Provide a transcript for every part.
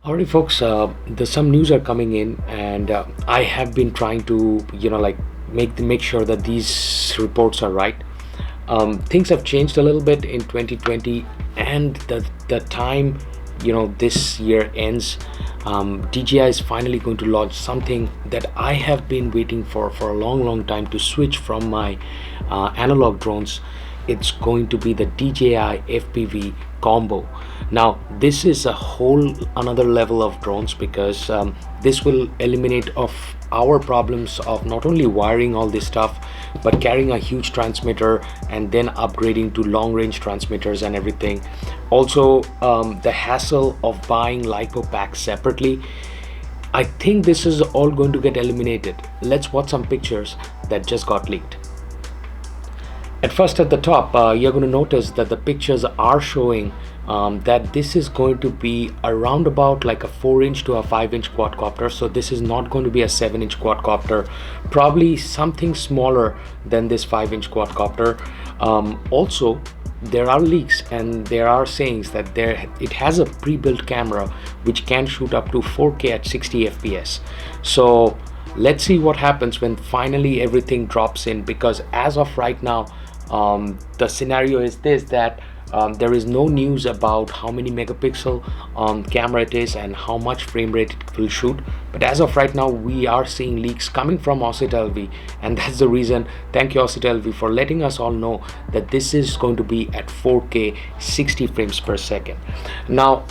Alright, folks. There's some news are coming in, and I have been trying to, like make sure that these reports are right. Things have changed a little bit in 2020, and the time, this year ends. DJI is finally going to launch something that I have been waiting for a long time to switch from my analog drones. It's going to be the DJI FPV Combo. Now this is a whole another level of drones, because this will eliminate of our problems of not only wiring all this stuff, but carrying a huge transmitter and then upgrading to long range transmitters and everything. Also, the hassle of buying LiPo packs separately. I think this is all going to get eliminated. Let's watch some pictures that just got leaked. At first, at the top, you're going to notice that the pictures are showing that this is going to be around about like a 4-inch to a 5-inch quadcopter. So this is not going to be a 7-inch quadcopter, probably something smaller than this 5-inch quadcopter. Also, there are leaks and there are sayings that it has a pre-built camera which can shoot up to 4K at 60 FPS. So let's see what happens when finally everything drops in, because as of right now, the scenario is this, that there is no news about how many megapixel camera it is and how much frame rate it will shoot. But as of right now, we are seeing leaks coming from OSITALV, and that's the reason. Thank you, OSITALV, for letting us all know that this is going to be at 4K 60 frames per second. Now,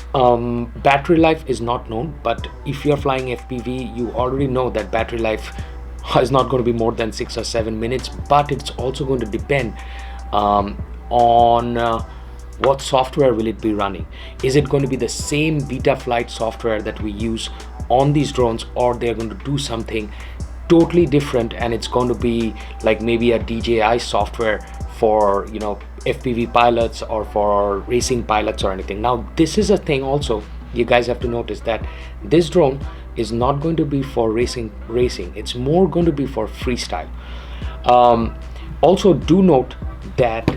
battery life is not known, but if you're flying FPV, you already know that battery life is not going to be more than 6 or 7 minutes. But it's also going to depend on what software will it be running. Is it going to be the same betaflight software that we use on these drones, or they're going to do something totally different and it's going to be like maybe a DJI software for FPV pilots or for racing pilots or anything. Now this is a thing also you guys have to notice, that this drone is not going to be for racing. It's more going to be for freestyle. Also do note that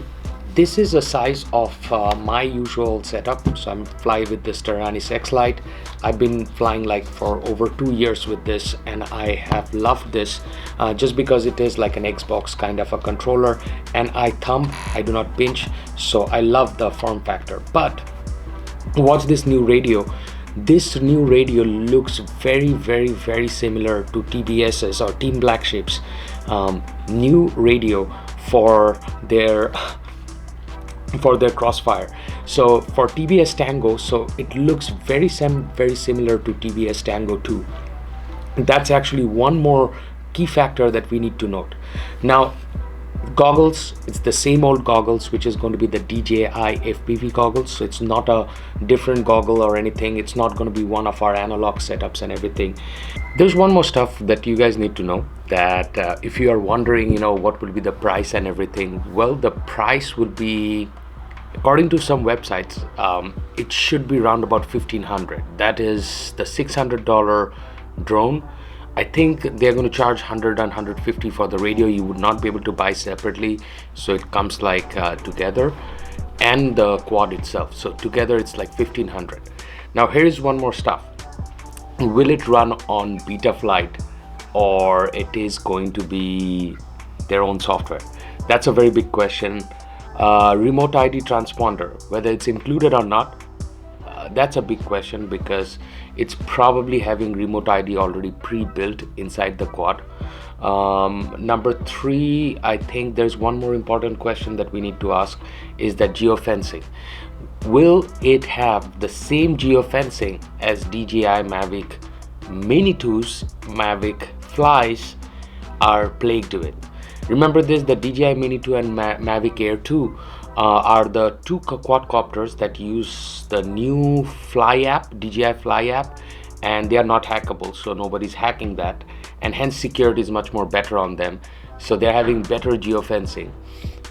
this is a size of my usual setup. So I'm flying with this Taranis X Lite. I've been flying like for over 2 years with this, and I have loved this just because it is like an Xbox kind of a controller, and I thumb, I do not pinch, so I love the form factor. But watch this new radio. This new radio looks very similar to TBS's or Team Black Sheep's new radio for their Crossfire. So for TBS Tango, so it looks very similar to TBS Tango 2. That's actually one more key factor that we need to note. Now, goggles, it's the same old goggles, which is going to be the DJI FPV goggles. So it's not a different goggle or anything. It's not going to be one of our analog setups and everything. There's one more stuff that you guys need to know, that if you are wondering what will be the price and everything, well, the price will be, according to some websites, it should be around about $1,500. That is the $600 drone. I think they're going to charge $100 and $150 for the radio. You would not be able to buy separately, so it comes like together, and the quad itself. So together it's like $1,500. Now here's one more stuff. Will it run on betaflight, or it is going to be their own software? That's a very big question. Remote ID transponder, whether it's included or not, that's a big question, because it's probably having remote ID already pre-built inside the quad. Number 3, I think there's one more important question that we need to ask, is that geofencing. Will it have the same geofencing as DJI Mavic Mini 2's Mavic Flies are plagued with? Remember this, the DJI Mini 2 and Mavic Air 2 are the two quadcopters that use the new Fly app, DJI Fly app, and they are not hackable, so nobody's hacking that, and hence security is much more better on them. So they're having better geofencing.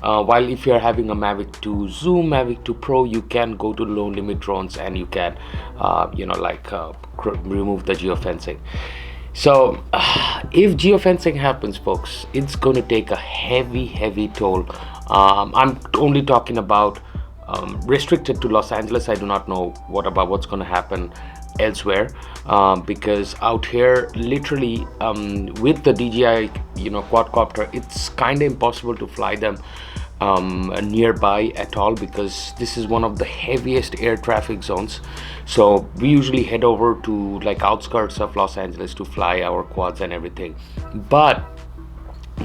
While if you're having a Mavic 2 Zoom, Mavic 2 Pro, you can go to low limit drones and you can remove the geofencing. So if geofencing happens, folks, it's going to take a heavy toll. I'm only talking about restricted to Los Angeles. I do not know what's going to happen elsewhere, because out here literally with the DJI quadcopter, it's kind of impossible to fly them nearby at all, because this is one of the heaviest air traffic zones. So we usually head over to like outskirts of Los Angeles to fly our quads and everything. But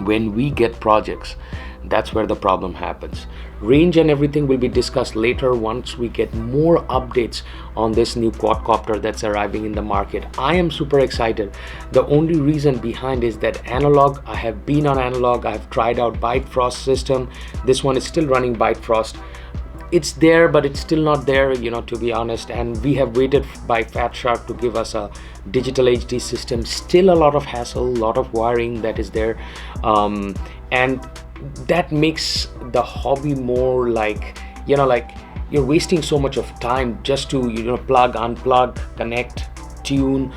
when we get projects, that's where the problem happens. Range and everything will be discussed later once we get more updates on this new quadcopter that's arriving in the market. I am super excited. The only reason behind is that analog, I have been on analog, I have tried out Bifrost system. This one is still running Bifrost. It's there, but it's still not there, to be honest. And we have waited by Fat Shark to give us a digital HD system. Still a lot of hassle, a lot of wiring that is there, and that makes the hobby more like, like you're wasting so much of time just to plug, unplug, connect, tune.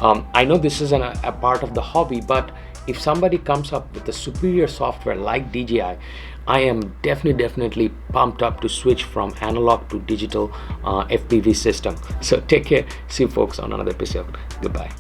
I know this isn't a part of the hobby, but if somebody comes up with a superior software like DJI, I am definitely pumped up to switch from analog to digital FPV system. So take care. See you folks on another episode. Goodbye.